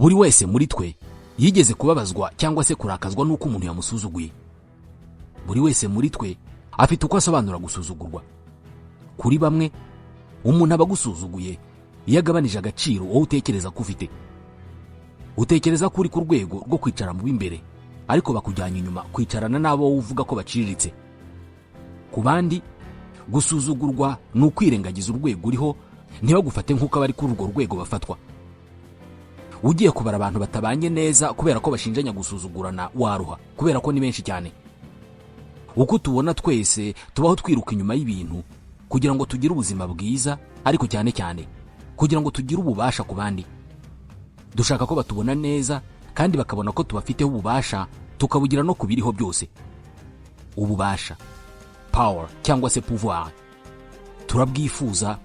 buri wese muri twe yigeze kubabazwa cyangwa se kurakazwa n'uko umuntu yamusuzuguye. Buri wese muri twe afite uko asobanura gusuzugurwa. Kuri bamwe, umuntu aba agusuzuguye iyo agabanije agaciro wowe utekereza ko ufite. Utekereza ko uri ku rwego rwo kwicara mu b'imbere, ariko bakujyanye inyuma kwicarana n'abo wowe uvuga ko baciriritse. Ku bandi, gusuzugurwa ni ukwirengagiza urwego uriho, ntibagufate nk'uko abari kuri urwo rwego bafatwa. Ugiye kubara abantu batabanye neza kubera ko bashinjanya gusuzugurana waruha, kubera ko ni benshi cyane. Uko tubona twese tubaho twiruka inyuma y'ibintu kugira ngo tugire ubuzima bwiza, ariko cyane cyane kugira ngo tugire ububasha ku bandi. Dushaka ko batubona neza kandi bakabona ko tubafiteho ububasha, tukabugira no kubiriho byose. Ububasha, power cyangwa se pouvoir, turabwifuza,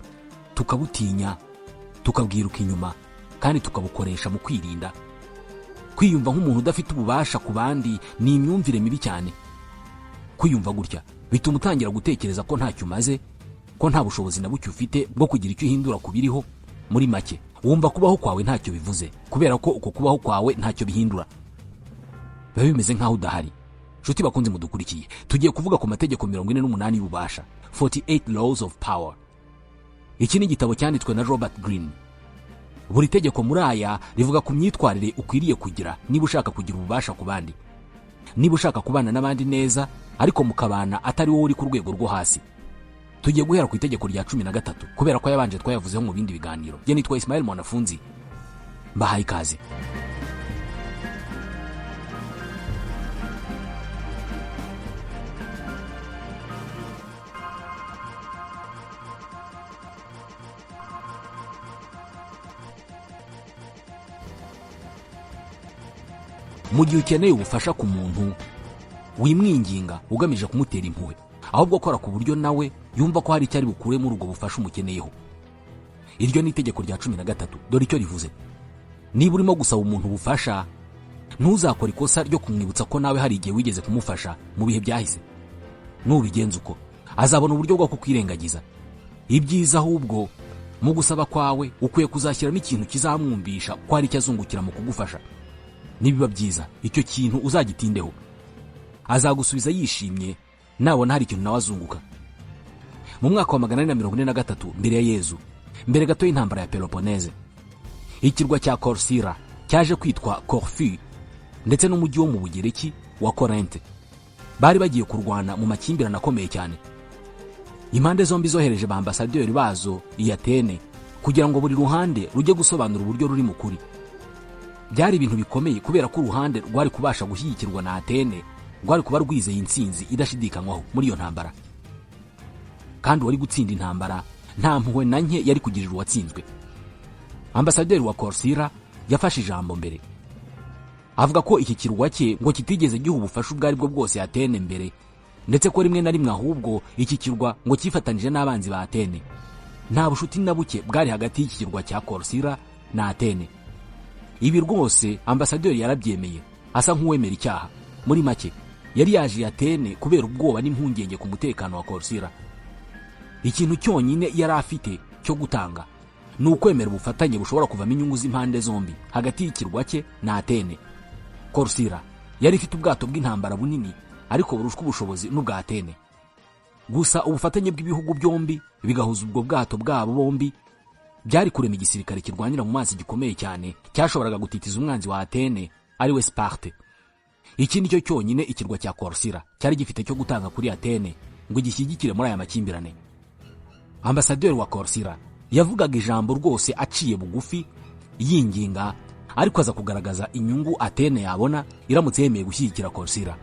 tukabutinya, tukabwiruka inyuma, kandi tukabukoresha mu kwirinda. Kwiyumva nk'umuntu udafite ububasha ku bandi ni imyumvire mibi cyane. Kwiyumva gutya bituma utangira gutekereza ko ntacyo umaze, ko nta bushobozi na buke ufite bwo kugira icyo uhindura ku biriho. Muri make, wumva kubaho kwawe ntacyo bivuze, kubera ko uko kubaho kwawe ntacyo bihindura. Biba bimeze nk'aho udahari. Nshuti bakunze mudukurikiye, tugiye kuvuga ku mategeko 48 y'ububasha, 48 laws of power. Iki ni igitabo cyanditswe na Robert Greene. Buri tegeko muri aya rivuga ku myitwarire ukwiriye kugira niba ushaka kugira ububasha ku bandi. Niba ushaka kubana n'abandi neza, ariko mukabana atari wowe uri ku rwego rwo hasi. Tugiye guhera ku itegeko rya 13 kubera ko yabanje twayavuzeho mu bindi biganiro. Je nitwa Ismael Mwanafunzi. Mbahaye ikaze. Mu gihe ukeneye ubufasha ku muntu, wimwinginga ugamije kumutera impuhwe, ahubwo akora ku buryo nawe yumva ko hari icyari bukure muri ubwo bufasha umukeneyeho. Iryo ni itegeko rya 13. Dore icyo rivuze: niba urimo gusaba umuntu ubufasha, ntuzakora ikosa ryo kumwibutsa ko nawe hari igihe wigeze kumufasha mu bihe byahise. Nubigenza uko, azabona uburyo bwo kukwirengagiza. Ibyiza ahubwo mu gusaba kwawe ukwiye kuzashyiramo ikintu kizamwumvisha ko hari icyo azungukira mu kugufasha. Nibiba byiza, icyo kintu uzagitindeho. Azagusubiza yishimye nabona hari ikintu nawe azunguka. Mu mwaka wa 443 mbere ya Yezu, mbere gato y'intambara ya Peloponnese, ikirwa cya Corcyra cyaje kwitwa Corfu, ndetse n'umujyi wo mu Bugereki wa Corinthe bari bagiye kurwana mu makimbirane akomeye cyane. Impande zombi zohereje ba ambasaderi bazo i Atene kugira ngo buri ruhande rujye gusobanura uburyo ruri mu kuri. Byari ibintu bikomeye kubera ko uruhande rwari kubasha gushyigikirwa na Atene rwari kuba rwizeye intsinzi idashidikanywaho muri iyo ntambara. Kandi wari gutsinda intambara nta mpuhwe na nke yari kugirira uwatsinzwe. Ambasaderi wa Corcyra yafashe ijambo mbere, avuga ko iki kirwa cye ngo kitigeze giha ubufasha ubwo aribwo bwose Atene mbere, ndetse ko rimwe na rimwe ahubwo iki kirwa ngo cyifatanije n'abanzi ba Atene. Nta bushuti na buke bwari hagati y'iki kirwa cya Corcyra na Atene. Ibi rwose ambasaderi yarabyemeye, asa nk'uwemera icyaha. Muri make, yari yaje Atene kubera ubwoba n'impungenge ku mutekano wa Corcyra. Ikintu cyonyine yari afite cyo gutanga ni ukwemera ubufatanye bushobora kuvamo inyungu z'impande zombi hagati y'ikirwa cye na Atene. Corcyra yari ifite ubwato bw'intambara bunini, ariko burushwa ubushobozi n'ubwa Atene. Gusa ubufatanye bw'ibihugu byombi bigahuza ubwo bwato bwabo bombi byari kurema igisirikare kirwanira mu mazi gikomeye cyane cyashoboraga gutitiza umwanzi wa Atene ari we Sparte. Iki nicyo cyonyine ikirwa cya Corcyra cyari gifite cyo gutanga kuri Atene ngo gishyigikire muri aya makimbirane. Ambasaderi wa Corcyra yavugaga ijambo rwose aciye bugufi yinginga, ariko aza kugaragaza inyungu Atene yabona iramutse yemeye gushyigikira Corcyra.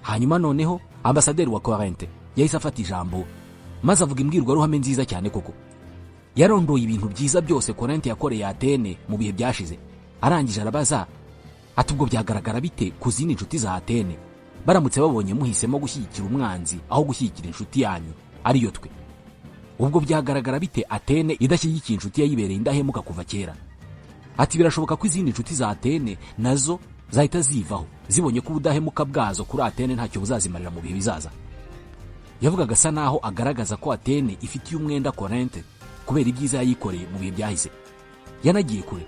Hanyuma noneho ambasaderi wa Corinthe yahise afata ijambo maze avuga imbwirwaruhame nziza cyane koko. Yarondoye ibintu byiza byose Corinthe yakoreye Atene mu bihe byashize. Arangije arabaza ati ubwo byagaragara bite ku zindi nshuti za Atene baramutse babonye muhisemo gushyigikira umwanzi aho gushyigikira inshuti yanyu ariyo twe? Ubwo byagaragara bite Atene idashyigikiye inshuti yayibereye indahemuka kuva kera? Ati birashoboka ko izindi nshuti za Atene nazo zahita zivaho zibonye ko ubudahemuka bwazo kuri Atene ntacyo buzazimarira mu bihe bizaza. Yavugaga asa naho agaragaza ko Atene ifitiye umwenda Corinthe kubera ibyiza yayikoreye mu bihe byahise. Yanagiye kure,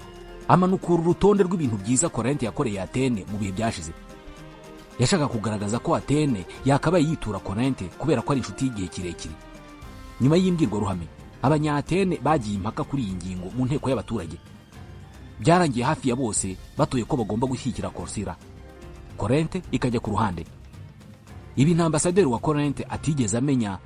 amanukura urutonde rw'ibintu byiza Korente yakoreye Atene mu bihe byashize. Yashaka kugaragaza ko Atene yakabaye yitura Korente kubera ko ari inshuti y'igihe kirekire. Nyuma y'imbwirwaruhame, Abanya-Atene bagiye impaka kuri iyi ngingo mu nteko y'abaturage. Byarangiye hafi ya bose batoye ko bagomba gushyigikira Korsira, Korente ikajya ku ruhande. Ibi nta ambasaderi wa Korente atigeze amenya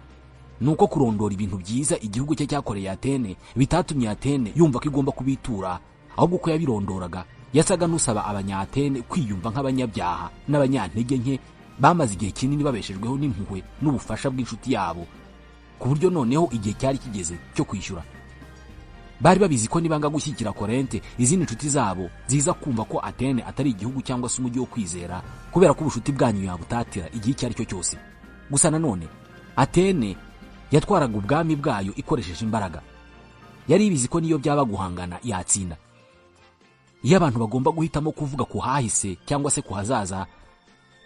nuko kurondora ibintu byiza igihugu cye cyakoreye Atene bitatumye Atene yumva ko igomba kubitura, ahubwo ko yabirondoraga yasaga n'usaba Abanya-Atene kwiyumva nk'abanyabyaha n'abanyantege nke bamaze igihe kinini babeshejweho n'impuhwe n'ubufasha bw'inshuti yabo, ku buryo noneho igihe cyari kigeze cyo kwishyura. Bari babizi ko nibanga gushyigikira Korente, izindi nshuti zabo ziza kumva ko Atene atari igihugu cyangwa se umujyi wo kwizera, kubera ko ubushuti bwanyu yabutatira igihe icyo ari cyo cyose. Gusa nanone Atene yatwaraga ubwami bwayo ikoresheje imbaraga. Yari ibizi ko niyo byaba guhangana yatsinda. Iyo abantu bagomba guhitamo kuvuga ku hahise cyangwa se ku hazaza,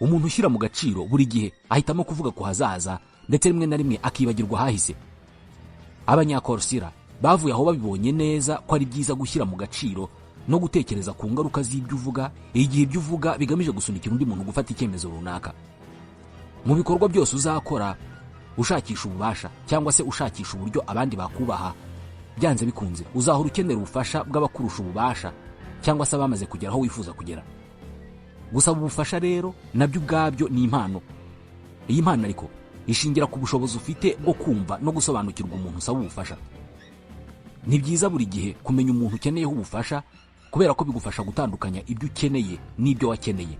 umuntu ushyira mu gaciro buri gihe ahitamo kuvuga ku hazaza, ndetse rimwe na rimwe akibagirwa hahise. Abanyakorsira bavuye aho babibonye neza ko ari byiza gushyira mu gaciro no gutekereza ku ngaruka z'ibyo uvuga igihe ibyo uvuga bigamije gusunikira undi muntu gufata icyemezo runaka. Mu bikorwa byose uzakora, ushakisha ububasha cyangwa se ushakisha uburyo abandi bakubaha, byanze bikunze uzahora ukenera ubufasha bw'abakurusha ububasha cyangwa se abamaze kugera aho wifuza kugera. Gusaba ubufasha rero nabyo ubwabyo ni impano. Iyi mpano ariko ishingira ku bushobozi ufite bwo kumva no gusobanukirwa umuntu usaba ubufasha. Ni byiza buri gihe kumenya umuntu ukeneyeho ubufasha, kubera ko bigufasha gutandukanya ibyo ukeneye n'ibyo wakeneye.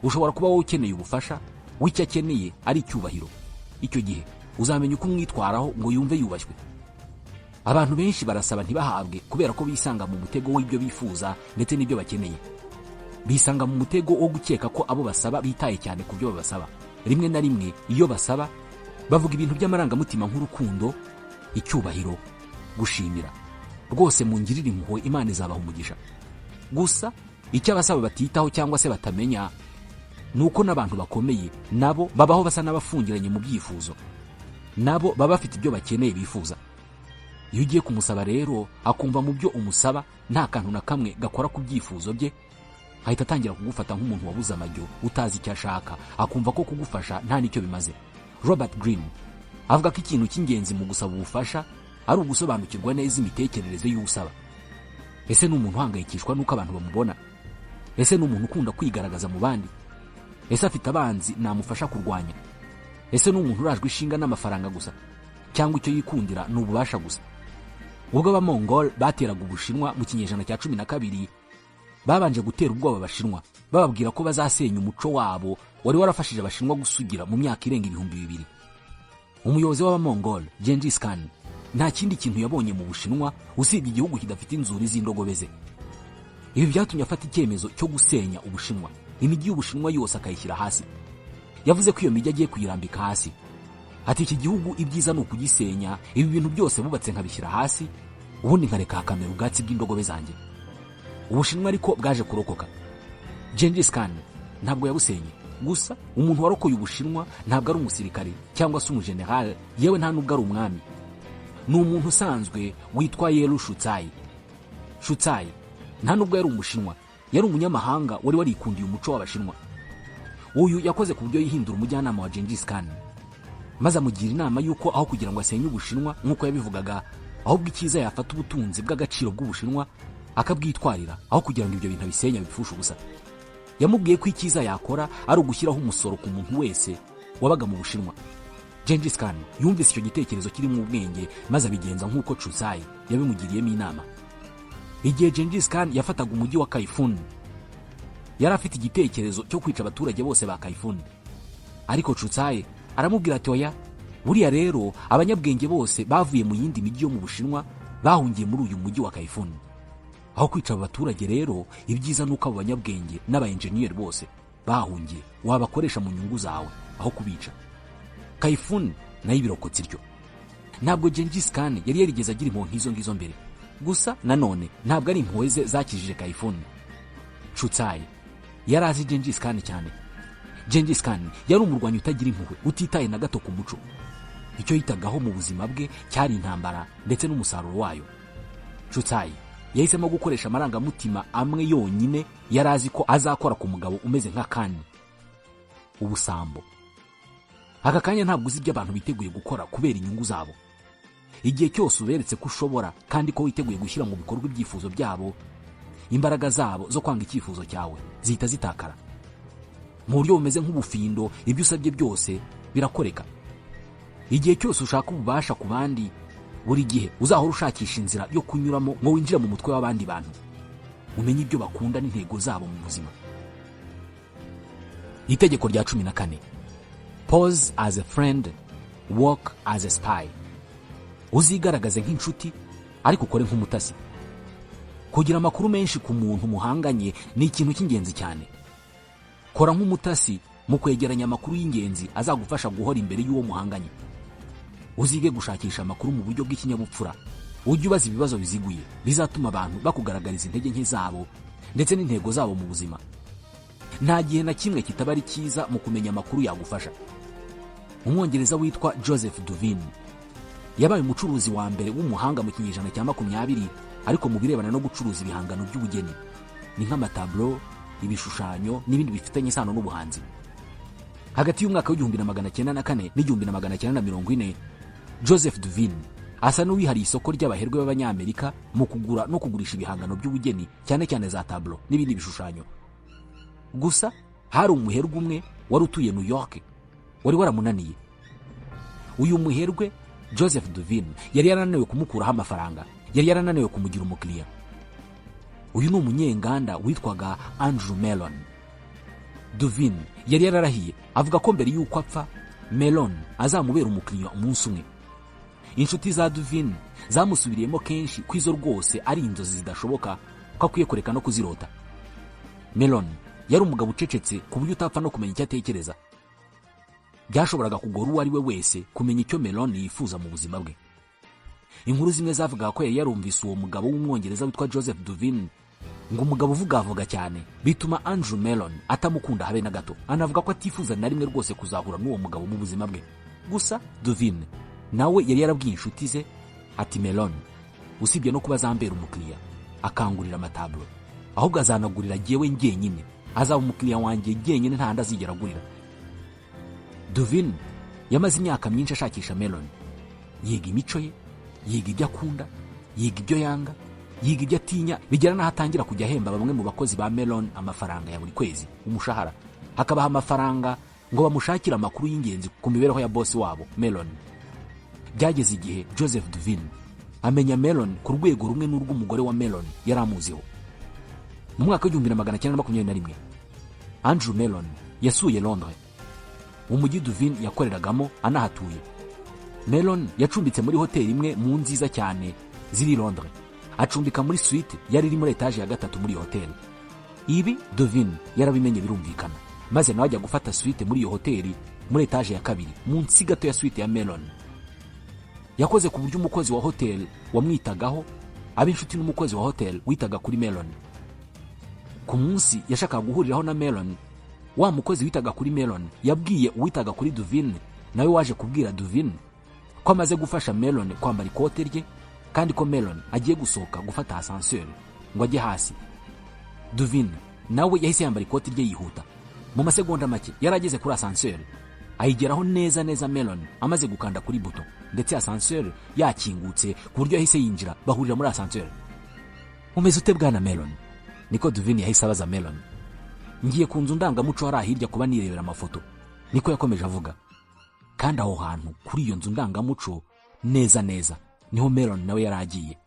Ushobora kuba wowe ukeneye ubufasha, w'icyo akeneye ari icyubahiro. Icyo gihe uzamenya uko umwitwaraho ngo yumve yubashywe. Abantu benshi barasaba ntibahabwe kubera ko bisanga mu mutego w'ibyo bifuza ndetse n'ibyo bakeneye. Bisanga mu mutego wo gukeka ko abo basaba bitaye cyane ku byo babasaba. Rimwe na rimwe iyo basaba bavuga ibintu by'amarangamutima nk'urukundo, icyubahiro, gushimira. Rwose mungirire impuhwe, Imana izabaha umugisha. Gusa icyo abasaba batitaho cyangwa se batamenya nuko n'abantu bakomeye nabo babaho basa n'abafungiranye mu byifuzo. Nabo baba bafite ibyo bakeneye bifuza. Iyo ugiye kumusaba rero akumva mu byo umusaba nta kantu na kamwe gakora ku byifuzo bye, ahita atangira kugufata nk'umuntu wabuze amajyo utazi icyo ashaka, akumva ko kugufasha nta nicyo bimaze. Robert Greene avuga ko ikintu cy'ingenzi mu gusaba ubufasha ari ugusobanukirwa neza imitekerereze y'usaba. Ese ni umuntu uhangayikishwa n'uko abantu bamubona? Ese ni umuntu ukunda kwigaragaza mu bandi? Ese afite abanzi namufasha kurwanya? Ese ni umuntu urajwe ishinga n'amafaranga gusa, cyangwa icyo yikundira ni ububasha gusa? Ubwo Abamongol bateraga Ubushinwa mu kinyejana cya 12, babanje gutera ubwoba Abashinwa bababwira ko bazasenya umuco wabo wari warafashije Abashinwa gusugira mu myaka irenga 2000. Umuyobozi w'Abamongol Gengis Khan nta kindi kintu yabonye mu Bushinwa usibye igihugu kidafite inzuri z'indogobe ze. Ibi byatumye afata icyemezo cyo gusenya Ubushinwa, imijyi y'Ubushinwa yose akayishyira hasi. Yavuze ko iyo mijyi agiye kuyirambika hasi. Ati iki gihugu ibyiza ni ukugisenya, ibi bintu byose bubatse nkabishyira hasi, ubundi nkareka hakamera ubwatsi bw'indogobe zanjye. Ubushinwa ariko bwaje kurokoka. Gengis Khan ntabwo yabusenye, gusa umuntu warokoye Ubushinwa ntabwo ari umusirikare cyangwa se umujenerali, yewe nta nubwo ari umwami. Ni umuntu usanzwe witwa Yeru Shutsai. Shutsai nta nubwo yari Umushinwa, yari umunyamahanga wari warikundiye umuco w'Abashinwa. Uyu yakoze ku buryo yihindura umujyanama wa Gengis Khan, maze amugira inama y'uko aho kugira ngo asenye Ubushinwa nk'uko yabivugaga, ahubwo icyiza yafata ubutunzi bw'agaciro bw'Ubushinwa akabwitwarira, aho kugira ngo ibyo bintu abisenya bipfushe ubusa. Yamubwiye ko icyiza yakora ari ugushyiraho umusoro ku muntu wese wabaga mu Bushinwa. Gengis Khan yumvise icyo gitekerezo kirimo ubwenge, maze abigenza nk'uko Chutsai yabimugiriyemo inama. Igihe Gengis Khan yafataga umujyi wa Kaifun, yari afite igitekerezo cyo kwica abaturage bose ba Kaifun. Ariko Chutsai aramubwira ati oya, buriya rero abanyabwenge bose bavuye mu yindi mijyi yo mu Bushinwa bahungiye muri uyu mujyi wa Kaifun. Aho kwica abaturage rero, ibyiza nuko abo banyabwenge n'abaenjeniyeri bose bahungiye wabakoresha mu nyungu zawe aho kubica. Kaifun nayo ibirokotse iryo. Ntabwo Gengis Khan yari yarigeze agira impuhwe nk'izo ngizo mbere, gusa nanone ntabwo ari impuhwe ze zakijije Kaifun. Chutsai yari azi Gengis Khan cyane. Gengis Khan yari umurwanyi utagira impuhwe, utitaye na gato ku muco. Icyo yitagaho mu buzima bwe cyari intambara ndetse n'umusaruro wayo. Chutsai yahisemo gukoresha amarangamutima amwe yonyine yari azi ko azakora ku mugabo umeze nka Kani: ubusambo. Aka kanya ntabwo uzi ibyo abantu biteguye gukora kubera inyungu zabo. Igihe cyose uberetse ko ushobora kandi ko witeguye gushyira mu bikorwa ibyifuzo byabo, imbaraga zabo zo kwanga icyifuzo cyawe zihita zitakara. Mu buryo bumeze nk'ubufindo, ibyo usabye byose birakoreka. Igihe cyose ushaka ububasha ku bandi, buri gihe uzahora ushakisha inzira yo kunyuramo ngo winjire mu mutwe w'abandi bantu, umenye ibyo bakunda n'intego zabo mu buzima. Itegeko rya 14: pose as a friend, walk as a spy. Uzigaragaze nk'inshuti ariko ukore nk'umutasi. Kugira amakuru menshi ku muntu muhanganye ni ikintu cy'ingenzi cyane. Kora nk'umutasi mu kwegeranya amakuru y'ingenzi azagufasha guhora imbere y'uwo muhanganye. Uzige gushakisha amakuru mu buryo bw'ikinyabupfura. Ujye ubaza ibibazo biziguye bizatuma abantu bakugaragariza intege nke zabo ndetse n'intego zabo mu buzima. Nta gihe na kimwe kitaba ari cyiza mu kumenya amakuru yagufasha. Umwongereza witwa Joseph Duvin yabaye umucuruzi wa mbere w'umuhanga mu kinyejana cya 20, ariko mu birebana no gucuruza ibihangano by'ubugeni, ni nk'amatablo, ibishushanyo n'ibindi bifitanye isano n'ubuhanzi. Hagati y'umwaka w'1904 n'1940, Joseph Duvin asa n'uwihariye isoko ry'abaherwe b'abanyamerika mu kugura no kugurisha ibihangano by'ubugeni, cyane cyane za tablo n'ibindi bishushanyo. Gusa hari umuherwe umwe wari utuye New York wari waramunaniye. Uyu muherwe Joseph Duvin yari yarananiwe kumukuraho amafaranga, yari yarananiwe kumugira umukiriya. Uyu ni umunyenganda witwaga Andrew Mellon. Duvin yari yararahiye avuga ko mbere y'uko apfa, Mellon azamubera umukiriya umunsi umwe. Inshuti za Duvin zamusubiriyemo kenshi ko izo rwose ari inzozi zidashoboka, ko akwiye kureka no kuzirota. Mellon yari umugabo ucecetse ku buryo utapfa no kumenya icyo atekereza. Byashoboraga kugora uwo ari we wese kumenya icyo Mellon yifuza mu buzima bwe. Inkuru zimwe zavuga ko yari yarumvise uwo mugabo w'umwongereza witwa Joseph Duvin ngo umugabo uvuga cyane, bituma Andrew Mellon atamukunda habe na gato. Anavuga ko atifuza na rimwe rwose kuzahura n'uwo mugabo mu buzima bwe. Gusa Duvin nawe yari yarabwiye inshuti ze ati: Mellon, usibye no kuba azambera umukiriya, akangurira amatablo, ahubwo azanagurira jyewe njyenyine, azaba umukiriya wanjye jyenyine, nta handi azigera agurira. Duvin yamaze imyaka myinshi ashakisha Mellon. Yiga imico ye, yiga ibyo akunda, yiga ibyo yanga, yiga ibyo atinya, bigera n'aho atangira kujya ahemba bamwe mu bakozi ba Mellon amafaranga ya buri kwezi, umushahara. Hakabaha amafaranga ngo bamushakire amakuru y'ingenzi ku mibereho ya boss wabo Mellon. Byageze igihe Joseph Duvin amenya Mellon ku rwego rumwe n'urw'umugore wa Mellon yari amuziho. Mu mwaka w'1921, Andrew Mellon yasuye Londres, umujyi Duvin yakoreragamo anahatuye. Mellon yacumbitse muri hoteli imwe mu nziza cyane ziri Londres. Acumbika muri suite yari iri muri etage ya 3 muri hoteli. Ibi Duvin yarabimenye birumvikana, maze nawe ajya gufata suite muri iyo hoteli muri etage ya 2 munsi gato ya suite ya Mellon. Yakoze ku buryo umukozi wa hoteli wamwitagaho, abinshuti n'umukozi wa hoteli witaga kuri Mellon. Ku munsi yashakaga guhuriraho na Mellon, wa mukozi witaga kuri Mellon yabwiye uwitaga kuri Duvin, nawe waje kubwira Duvin ko amaze gufasha Mellon kwambara ikote rye kandi ko Mellon agiye gusohoka gufata ascenseur ngo ajye hasi. Duvin nawe yahise yambara ikote rye yihuta. Mu masegonda make yarageze kuri ascenseur, ayigeraho neza neza Mellon amaze gukanda kuri buto, ndetse ascenseur yakingutse ku buryo yahise yinjira, bahurira muri ascenseur. Umeze ute bwana Mellon? Niko Duvin yahise abaza Mellon. Ngiye ku nzu ndangamuco hari ahirya kuba nirebera amafoto, niko yakomeje avuga. Kandi aho hantu kuri iyo nzu ndangamuco neza niho Mellon nawe yaragiye.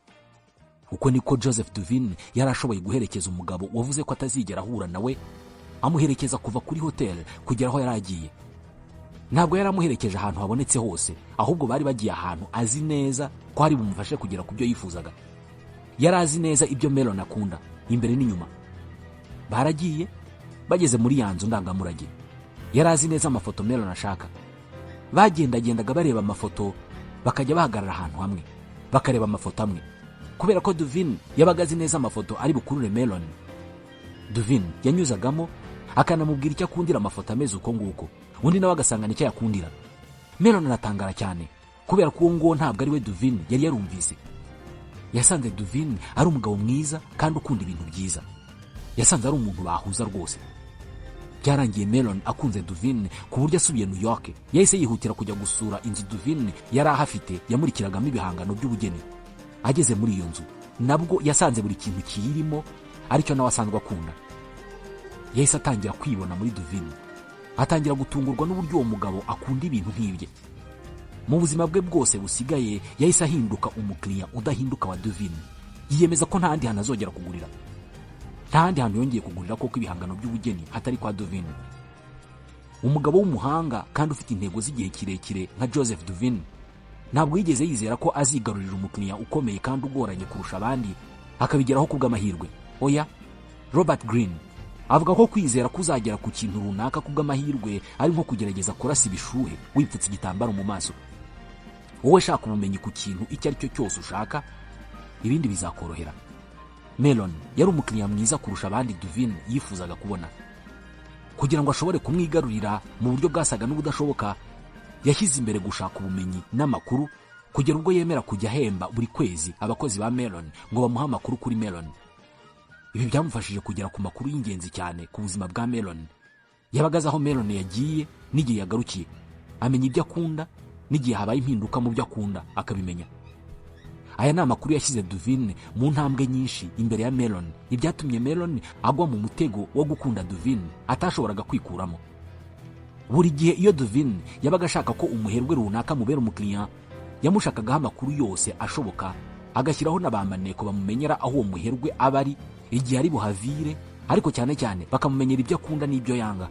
Uko niko Joseph Duvin yarashoboye guherekeza umugabo wavuze ko atazigera ahura nawe, amuherekeza kuva kuri hotel kugera aho yaragiye. Ntabwo yaramuherekeje ahantu habonetse hose, ahubwo bari bagiye ahantu azi neza ko hari bumufashe kugera ku byo yifuzaga. Yarazi neza ibyo Mellon akunda, imbere n'inyuma. Baragiye bageze muri ya nzu ndangamurage. Yarazi neza amafoto Mellon ashaka. Bagendagendaga bareba amafoto, bakajya bahagarara ahantu hamwe bakareba amafoto amwe, kubera ko Duvin yabaga azi neza amafoto ari bukurure Mellon. Duvin yanyuzagamo akanamubwira icyo akundira amafoto ameze uko nguko, undi nawe agasanga nicyo yakundira. Mellon aratangara cyane kubera ko ngo ntabwo ari we Duvin yari yarumvise. yasanze Duvin ari umugabo mwiza kandi ukunda ibintu byiza. Yasanze ari umuntu bahuza rwose. Byarangiye Melon akunze Duvin ku buryo asubiye New York yahise yihutira kujya gusura inzu Duvin yari ahafite yamurikiragamo ibihangano by'ubugeni. Ageze muri iyo nzu nabwo yasanze buri kintu kiyirimo aricyo nawe asanzwe akunda. Yahise atangira kwibona muri Duvin, atangira gutungurwa n'uburyo uwo mugabo akunda ibintu nk'ibye. Mu buzima bwe bwose busigaye yahise ahinduka umukiriya udahinduka wa Duvin. Yiyemeza ko nta handi hantu azongera kugurira, nta handi hantu yongeye kugurira koko ibihangano by'ubugeni hatari kwa Duvin. Umugabo w'umuhanga kandi ufite intego z'igihe kirekire nka Joseph Duvin ntabwo yigeze yizera ko azigarurira umukiriya ukomeye kandi ugoranye kurusha abandi akabigeraho kubw'amahirwe. Oya, Robert Greene avuga ko kwizera kuzagera ku kintu runaka kubw'amahirwe ari nko kugerageza kurasa ibishuhe wipfutse igitambaro mu maso. Wowe shaka ubumenyi ku kintu icyo ari cyo cyose ushaka, ibindi bizakorohera. Melon yari umukiriya mwiza kurusha abandi Duvin yifuzaga kubona. Kugira ngo ashobore kumwigarurira mu buryo bwasaga n'ubudashoboka, yashyize imbere gushaka ubumenyi n'amakuru kugera ubwo yemera kujya ahemba buri kwezi abakozi ba Melon ngo bamuhe amakuru kuri Melon. Ibi byamufashije kugera ku makuru y'ingenzi cyane ku buzima bwa Melon. Yabagaze aho Melon yagiye n'igihe yagarukiye, amenya ibyo akunda n'igihe habaye impinduka mu byo akunda akabimenya. Aya ni amakuru yashyize Duvin mu ntambwe nyinshi imbere ya Melon, ibyatumye Melon agwa mu mutego wo gukunda Duvin atashoboraga kwikuramo. Buri gihe iyo Duvin yabaga ashaka ko umuherwe runaka mubera umukiriya, yamushakagaho amakuru yose ashoboka, agashyiraho n'abamaneko bamumenyera aho uwo muherwe aba ari igihe ari buhavire, ariko cyane cyane bakamumenyera ibyo akunda n'ibyo yanga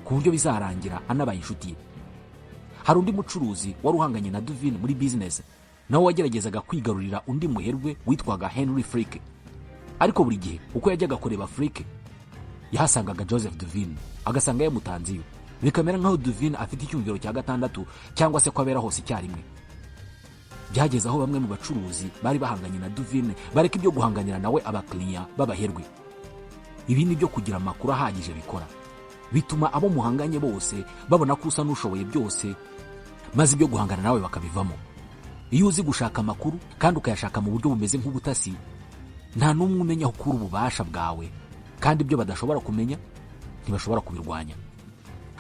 ku buryo bizarangira anabaye inshuti ye. Hari undi mucuruzi wari uhanganye na Duvin muri business, nawe wageragezaga kwigarurira undi muherwe witwaga Henry Frick. Ariko buri gihe uko yajyaga kureba Frick yahasangaga Joseph Duvin, agasanga yamutanze iyo, bikamera nkaho Duvin afite icyumviro cya gatandatu cyangwa se ko abera hose icyarimwe. Byageze aho bamwe mu bacuruzi bari bahanganye na Duvin bareka ibyo guhanganira nawe abakiriya b'abaherwe. Ibi ni byo kugira amakuru ahagije bikora, bituma abo muhanganye bose babona ko usa n'ushoboye byose, maze ibyo guhangana nawe bakabivamo. Iyo uzi gushaka amakuru kandi ukayashaka mu buryo bumeze nk'ubutasi, nta n'umwe umenya aho ukura ububasha bwawe, kandi ibyo badashobora kumenya ntibashobora kubirwanya.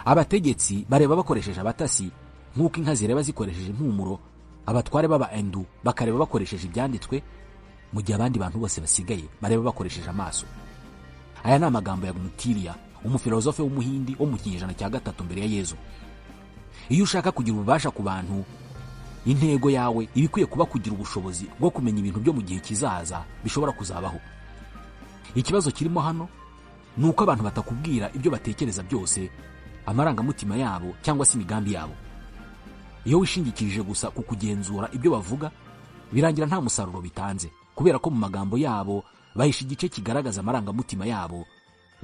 Abategetsi bareba bakoresheje abatasi nk'uko inka zireba zikoresheje impumuro, abatware baba endu bakareba bakoresheje ibyanditswe, mu gihe abandi bantu bose basigaye bareba bakoresheje amaso. Aya ni amagambo ya Gnutilia, umufilozofe w'umuhindi wo mu kinyejana cya 3 mbere ya Yezu. Iyo ushaka kugira ububasha ku bantu, intego yawe ibikwiye kuba kugira ubushobozi bwo kumenya ibintu byo mu gihe kizaza bishobora kuzabaho. Ikibazo kirimo hano ni uko abantu batakubwira ibyo batekereza byose, amarangamutima yabo cyangwa se imigambi yabo. Iyo wishingikirije gusa ku kugenzura ibyo bavuga, birangira nta musaruro bitanze, kubera ko mu magambo yabo bahisha igice kigaragaza amarangamutima yabo,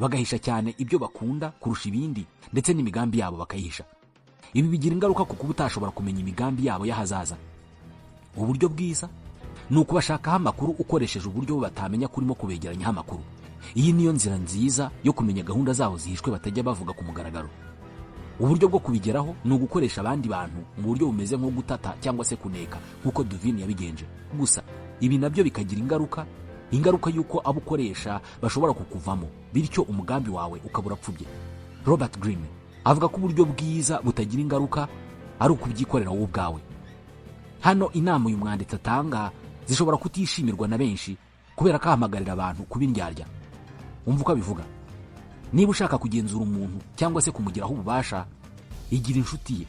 bagahisha cyane ibyo bakunda kurusha ibindi, ndetse n'imigambi yabo bakayihisha. Ibi bigira ingaruka ku kuba utashobora kumenya imigambi yabo y'ahazaza. Uburyo bwiza ni ukubashakaho amakuru ukoresheje uburyo batamenya kurimo kubegeranyaho amakuru. Iyi niyo nzira nziza yo kumenya gahunda zabo zihishwe batajya bavuga ku mugaragaro. Uburyo bwo kubigeraho ni ugukoresha abandi bantu mu buryo bumeze nko gutata cyangwa se kuneka nk'uko Duvin yabigenje. Gusa ibi nabyo bikagira ingaruka y'uko abo ukoresha bashobora kukuvamo, bityo umugambi wawe ukabura pfubye. Robert Greene avuga ko uburyo bwiza butagira ingaruka ari ukubyikorera wowe ubwawe. Hano inama uyu mwanditsi atanga zishobora kutishimirwa na benshi kubera ko ahamagarira abantu kubindyarya. Umva uko abivuga: niba ushaka kugenzura umuntu cyangwa se kumugiraho ububasha, igira inshuti ye,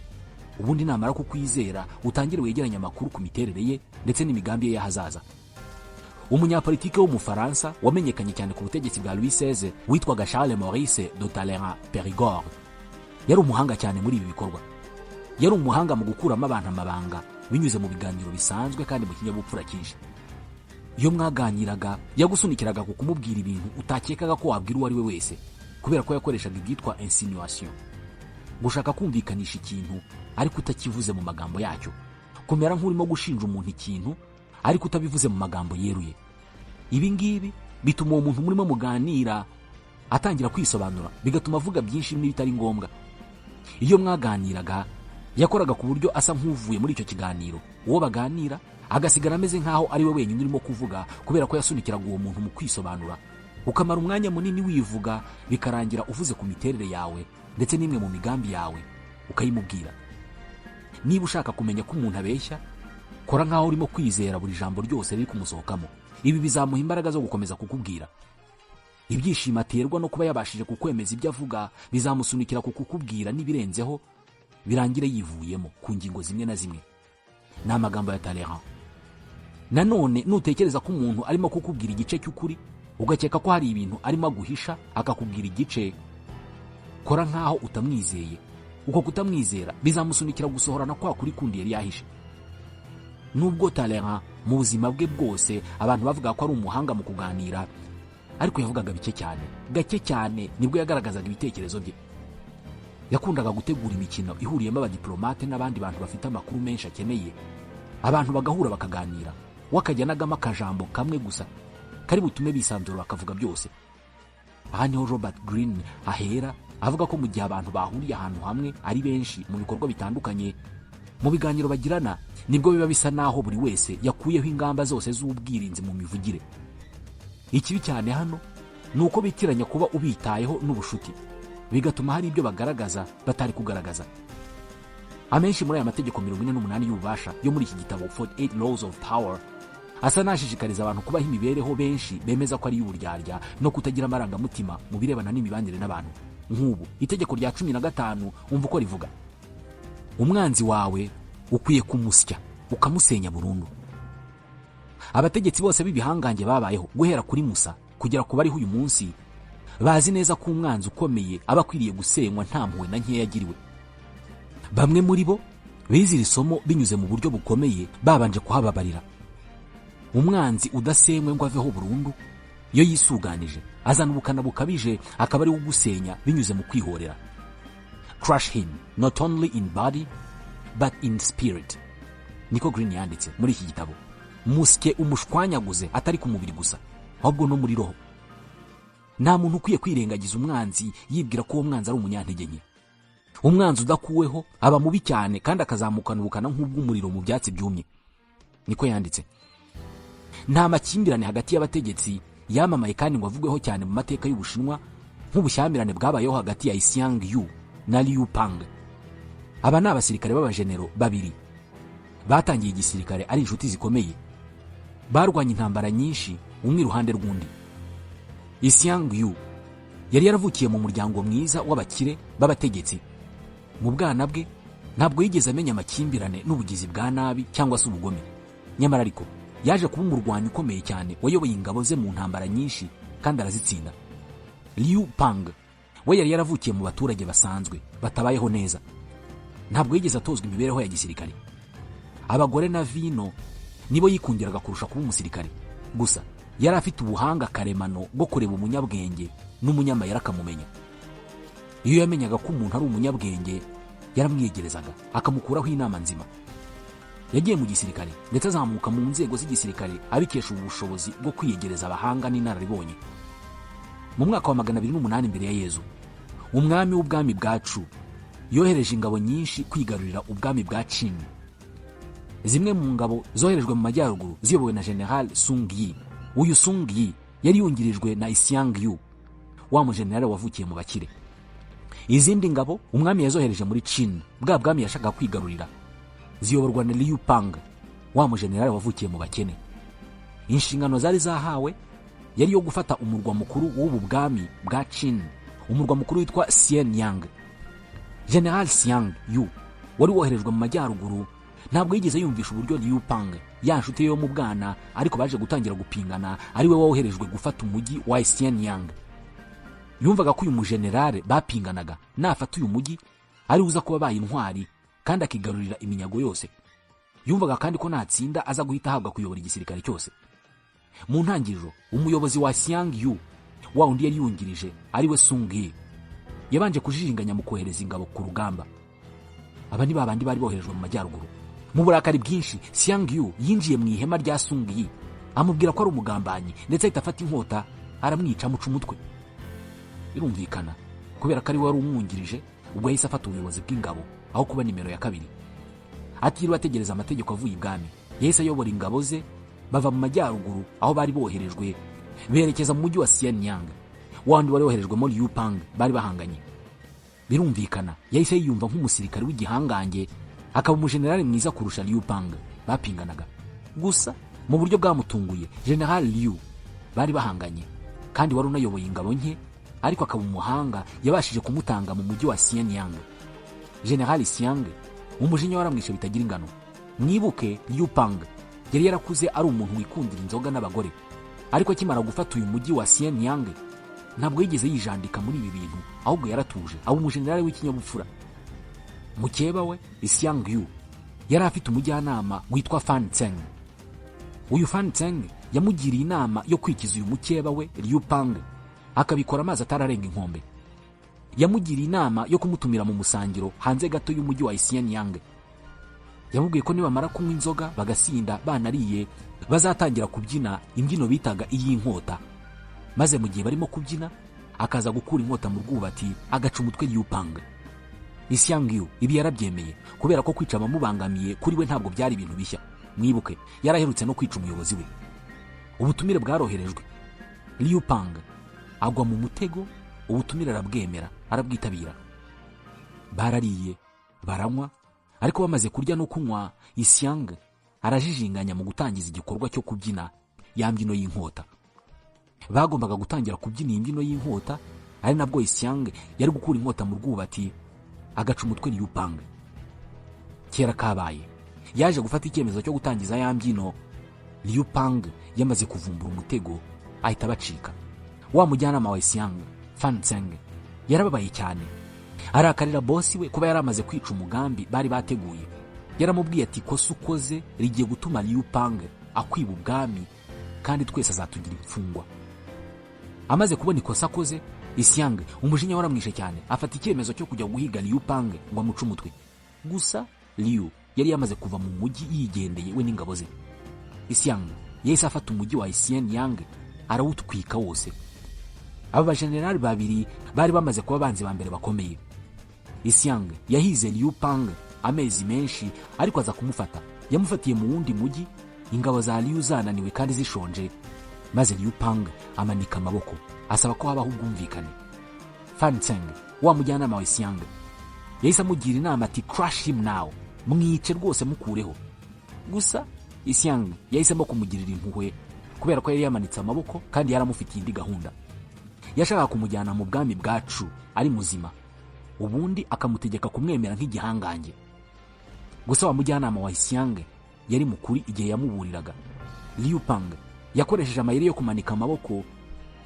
ubundi namara kukwizera utangire wegeranya amakuru ku miterere ye ndetse n'imigambi ye y'ahazaza. Umunyapolitike w'umufaransa wamenyekanye cyane ku butegetsi bwa Louis XVI witwaga Charles Maurice de Talleyrand-Périgord yari umuhanga cyane muri ibi bikorwa. Yari umuhanga mu gukuramo abantu amabanga binyuze mu biganiro bisanzwe kandi mu kinyabupfura cyinshi. Iyo mwaganiraga yagusunikiraga ku kumubwira ibintu utakekaga ko wabwira uwo ari we wese, kubera ko yakoreshaga ibyitwa insinuation, gushaka kumvikanisha ikintu ariko utakivuze mu magambo yacyo, kumera nk'urimo gushinja umuntu ikintu ariko utabivuze mu magambo yeruye. Ibi ngibi bituma uwo muntu murimo muganira atangira kwisobanura, bigatuma avuga byinshi n'ibitari ngombwa. Iyo mwaganiraga yakoraga ku buryo asa nk'uvuye muri icyo kiganiro, uwo baganira agasigara ameze nk'aho ari we wenyine urimo kuvuga kubera ko yasunikiraga uwo muntu mu kwisobanura, ukamara umwanya munini wivuga bikarangira uvuze ku miterere yawe ndetse n'imwe mu migambi yawe ukayimubwira. Niba ushaka kumenya ko umuntu abeshya, kora nk'aho urimo kwizera buri jambo ryose riri kumusohokamo. Ibi bizamuha imbaraga zo gukomeza kukubwira. Ibyishimo aterwa no kuba yabashije kukwemeza ibyo avuga bizamusunikira kukubwira n'ibirenzeho, birangire yivuyemo ku ngingo zimwe na zimwe. Ni amagambo ya Talleyrand. Nanone nutekereza ko umuntu arimo kukubwira igice cy'ukuri, ugakeka ko hari ibintu arimo aguhisha akakubwira igice, kora nk'aho utamwizeye. Uko kutamwizera bizamusunikira gusohorana kwa kuri kundi yari yahishe. Nubwo Talleyrand mu buzima bwe bwose abantu bavuga ko ari umuhanga mu kuganira, ariko yavugaga gake cyane nibwo yagaragazaga ibitekerezo bye. Yakundaga gutegura imikino ihuriyemo abadiplomate n'abandi bantu bafite amakuru menshi akeneye, abantu bagahura bakaganira, wakajyanagamo akajambo kamwe gusa kari butume bisanzura bakavuga byose. Aha niho Robert Greene ahera avuga ko mu gihe abantu bahuriye ahantu hamwe ari benshi mu bikorwa bitandukanye, mu biganiro bagirana nibwo biba bisa naho buri wese yakuyeho ingamba zose z'ubwirinzi mu mivugire. Ikibi cyane hano ni uko bitiranya kuba ubitayeho n'ubushuti, bigatuma hari ibyo bagaragaza batari kugaragaza. Amenshi muri aya mategeko 48 y'ububasha yo muri iki gitabo 48 Laws of Power asa nashishikariza abantu kubaho imibereho benshi bemeza ko ari y'uburyarya no kutagira amarangamutima mu birebana n'imibanire n'abantu. Nk'ubu itegeko rya 15 umva uko rivuga: umwanzi wawe ukwiye kumusya ukamusenya burundu. Abategetsi bose b'ibihangange babayeho guhera kuri Musa kugera ku bariho uyu munsi bazi neza ko umwanzi ukomeye aba akwiriye gusenywa nta mpuhwe na nkeya yagiriwe. Bamwe muri bo bize iri somo binyuze mu buryo bukomeye babanje kuhababarira. Umwanzi udasenywe ngo aveho burundu, iyo yisuganije azana ubukana bukabije akaba ari ugusenya binyuze mu kwihorera. Crush him not only in body but in spirit, niko Greene yanditse muri iki gitabo. Musye umushwanyaguze atari ku mubiri gusa, ahubwo no muri roho. Nta muntu ukwiye kwirengagiza umwanzi yibwira ko uwo mwanzi ari umunyantege nke. Umwanzi udakuweho aba mubi cyane kandi akazamukana ubukana nk'ubw'umuriro mu byatsi byumye, niko yanditse. Nta makimbirane hagati y'abategetsi yamamaye kandi ngo avugweho cyane mu mateka y'Ubushinwa nk'ubushyamirane bwabayeho hagati ya Xiang Yu na Liu Pang. Aba ni abasirikare b'abajenero babiri batangiye igisirikare ari inshuti zikomeye, barwanya intambara nyinshi umwe iruhande rw'undi. Xiang Yu yari yaravukiye mu muryango mwiza w'abakire b'abategetsi. Mu bwana bwe ntabwo yigeze amenya amakimbirane n'ubugizi bwa nabi cyangwa se ubugome, nyamara ariko yaje kuba umurwanyi ukomeye cyane wayoboye ingabo ze mu ntambara nyinshi kandi arazitsinda. Liu Pang we yari yaravukiye mu baturage basanzwe batabayeho neza, ntabwo yigeze atozwa imibereho ya gisirikare. Abagore na vino nibo yikundiraga kurusha kuba umusirikare, gusa yari afite ubuhanga karemano bwo kureba umunyabwenge n'umunyamayeri akamumenya. Iyo yamenyaga ko umuntu ari umunyabwenge yaramwiyegerezaga akamukuraho inama nzima. Yagiye mu gisirikare ndetse azamuka mu nzego z'igisirikare abikesha ubushobozi bwo kwiyegereza abahanga n'inararibonye. Mu mwaka wa 208 mbere ya Yezu, umwami w'ubwami bwa Chu yohereje ingabo nyinshi kwigarurira ubwami bwa Qin. Zimwe mu ngabo zoherejwe mu majyaruguru ziyobowe na General Sung Yi. Uyu Sung Yi yari yungirijwe na Xiang Yu, wa mujenerali wavukiye mu bakire. Izindi ngabo umwami yazohereje muri Qin, bwa bwami yashaka kwigarurira, ziyoborwa na Liu Pang, wa mujenerali wavukiye mu bakene. Inshingano zari zahawe yari yo gufata umurwa mukuru w'ubu bwami bwa Qin, umurwa mukuru witwa Xianyang. General Xiang Yu wari woherejwe mu majyaruguru ntabwo yigeze yumvisha uburyo Liu Pang, ya nshuti yo mu bwana ariko baje gutangira gupingana, ari we woherejwe gufata umujyi wa Xianyang. Yumvaga ko uyu mujenerali bapinganaga nafata uyu mujyi ari uza kuba baye intwari kandi akigarurira iminyago yose. Yumvaga kandi ko natsinda aza guhita ahabwa kuyobora igisirikare cyose. Mu ntangiriro umuyobozi wa Xiang Yu, wa undi yari yungirije ari we Sung Yi, yabanje kujijinganya mu kohereza ingabo ku rugamba. Aba ni babandi bari boherejwe mu majyaruguru. Mu burakari bwinshi Xiang Yu yinjiye mu ihema rya Sung Yi, amubwira ko ari umugambanyi ndetse ahita afata inkota aramwica amuca umutwe. Birumvikana kubera ko ari we wari umwungirije, ubwo yahise afata ubuyobozi bw'ingabo aho kuba nimero ya kabiri. Atiriwe ategereza amategeko avuye ibwami, yahise ayobora ingabo ze bava mu majyaruguru aho bari boherejwe berekeza mu mujyi wa Xianyang, wandi wari woherejwemo Liu Pang bari bahanganye. Birumvikana yahise yiyumva nk'umusirikare w'igihangange, akaba umujenerali mwiza kurusha Liu Pang bapinganaga. Gusa mu buryo bwamutunguye, General Liu bari bahanganye kandi wari unayoboye ingabo nke, ariko akaba umuhanga yabashije kumutanga mu mujyi wa Xianyang. General Xiang umujinya waramwishe bitagira ingano. Mwibuke Liu Pang yari yarakuze ari umuntu wikundira inzoga n'abagore, ariko akimara gufata uyu mujyi wa Xianyang ntabwo yigeze yijandika muri ibi bintu, ahubwo yaratuje aba umujenerali w'ikinyabupfura. Mukeba we Xiang Yu yari afite umujyanama witwa Fan Zheng. Uyu Fan Zheng yamugiriye inama yo kwikiza uyu mukeba we Liu Pang, akabikora amazi atararenga inkombe. Yamugiriye inama yo kumutumira mu musangiro hanze gato y'umujyi wa Xianyang. Yamubwiye ko nibamara kunywa inzoga bagasinda banariye, bazatangira kubyina imbyino bitaga iy'inkota, maze mu gihe barimo kubyina akaza gukura inkota mu rwubati agaca umutwe Liu Pang. Xiang Yu ibi yarabyemeye kubera ko kwica abamubangamiye kuri we ntabwo byari ibintu bishya. Mwibuke yaraherutse no kwica umuyobozi we. Ubutumire bwaroherejwe, Liu Pang agwa mu mutego, ubutumire arabwemera arabwitabira. Barariye baranywa, ariko bamaze kurya no kunywa Xiang arajijinganya mu gutangiza igikorwa cyo kubyina ya mbyino y'inkota. Bagombaga gutangira kubyina imbyino y'inkota, ari nabwo Xiang yari gukura inkota mu rwubati agaca umutwe Liu Pang. Kera kabaye yaje gufata icyemezo cyo gutangiza ya mbyino. Liu Pang yamaze kuvumbura umutego ahita bacika. Wa mujyanama wa Xiang Fan Zheng yarababaye cyane, arakarira bosi we kuba yaramaze kwica umugambi bari bateguye. Yaramubwiye ati kosa ukoze rigiye gutuma Liu Pang akwiba ubwami kandi twese azatugira imfungwa. Amaze kubona ikosa akoze, Xiang umujinya waramwishe cyane, afata icyemezo cyo kujya guhiga Liu Pang ngo amuce umutwe. Gusa Liu yari yamaze kuva mu mujyi yigendeye we n'ingabo ze. Xiang yahise afata umujyi wa Xianyang arawutwika wose. Aba bajenerali babiri bari bamaze kuba abanzi ba mbere bakomeye. Xiang yahize Liu Pang amezi menshi, ariko aza kumufata. Yamufatiye mu wundi mujyi, ingabo za Liu zananiwe kandi zishonje, maze Liu Pang amanika amaboko asaba ko habaho ubwumvikane. Fan Zheng wa mujyanama wa Xiang yahise amugira inama ati crush him now, mwice rwose mukureho. Gusa Xiang yahisemo kumugirira impuhwe kubera ko yari yamanitse amaboko kandi yaramufitiye indi gahunda. Yashakaga kumujyana mu bwami bwacu ari muzima, ubundi akamutegeka kumwemera nk'igihangange. Gusa wa mujyanama wa Xiang yari mukuri igihe yamuburiraga. Liu Pang yakoresheje amayeri yo kumanika amaboko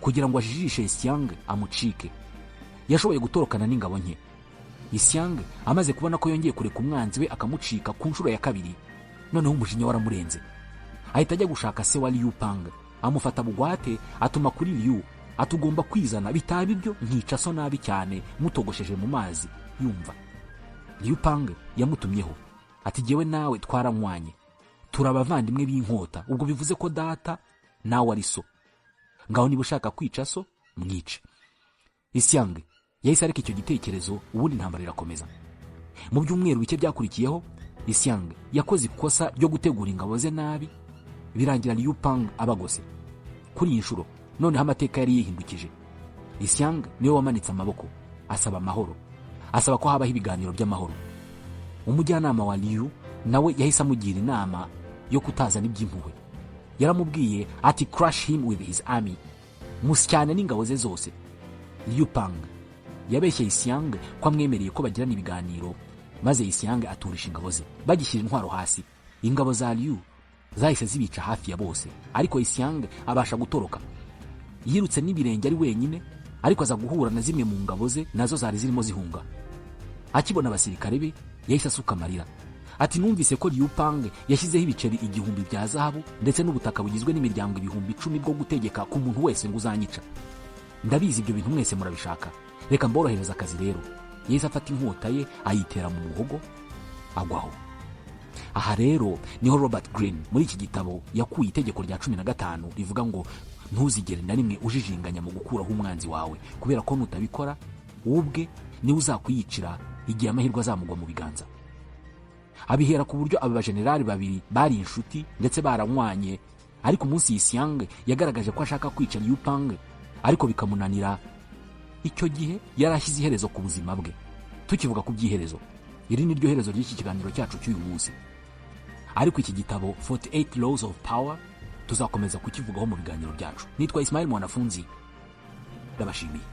kugira ngo ajijishe Xiang amucike. Yashoboye gutorokana n'ingabo nke. Xiang amaze kubona ko yongeye kureka umwanzi we akamucika ku nshuro ya kabiri, noneho umujinya waramurenze. Ahita ajya gushaka se wa Liu Pang, amufata bugwate, atuma kuri Liu atugomba kwizana, bitaba ibyo nkica so nabi cyane mutogosheje mu mazi yumva. Liu Pang yamutumyeho ati jyewe nawe twaranywanye, turabavandimwe b'inkota, ubwo bivuze ko data nawe ari so, ngaho niba ushaka kwica so mwice. Xiang yahise areka icyo gitekerezo, ubundi intambara irakomeza. Mu byumweru bike byakurikiyeho, Xiang yakoze ikosa ryo gutegura ingabo ze nabi, birangira Liu Pang abagose. Kuri iyi nshuro noneho amateka yari yihindukije. Xiang niwe wamanitse amaboko asaba amahoro, asaba ko habaho ibiganiro by'amahoro. Umujyanama wa Liu nawe yahise amugira inama yo kutazana iby'impuhwe. Yaramubwiye ati crush him with his army, musyane n'ingabo ze zose. Liu Pang yabeshye Xiang ko amwemereye ko bagirana ibiganiro, maze Xiang aturisha ingabo ze. Bagishyira intwaro hasi, ingabo za Liu zahise zibica hafi ya bose, ariko Xiang abasha gutoroka. Yirutse n'ibirenge ari wenyine, ariko aza guhura na zimwe mu ngabo ze nazo zari zirimo zihunga. Akibona abasirikare be yahise asuka amarira ati numvise ko Liu Pang yashyizeho ibiceri 1000 bya zahabu ndetse n'ubutaka bugizwe n'imiryango 10,000 bwo gutegeka ku muntu wese ngo uzanyica. Ndabizi ibyo bintu mwese murabishaka, reka mborohereza akazi rero. Yahise afata inkota ye ayitera mu muhogo agwaho. Aha rero niho Robert Greene muri iki gitabo yakuye itegeko rya 15 rivuga ngo ntuzigere na rimwe ujijinganya mu gukuraho umwanzi wawe, kubera ko nutabikora ubwe ni uzakwiyicira igihe amahirwe azamugwa mu biganza. abihera ku buryo aba bajenerali babiri bari inshuti ndetse baranywanye, ariko umunsi Yixiang yagaragaje ko ashaka kwica Liu Pang ariko bikamunanira. Icyo gihe yarashyize iherezo ku buzima bwe. Tukivuga ku by'iherezo, iri ni ryo herezo ry'iki kiganiro cyacu cy'uyu munsi, ariko iki gitabo 48 Laws of Power tuzakomeza kukivugaho mu biganiro byacu. Nitwa Ismail Mwanafunzi, ndabashimiye.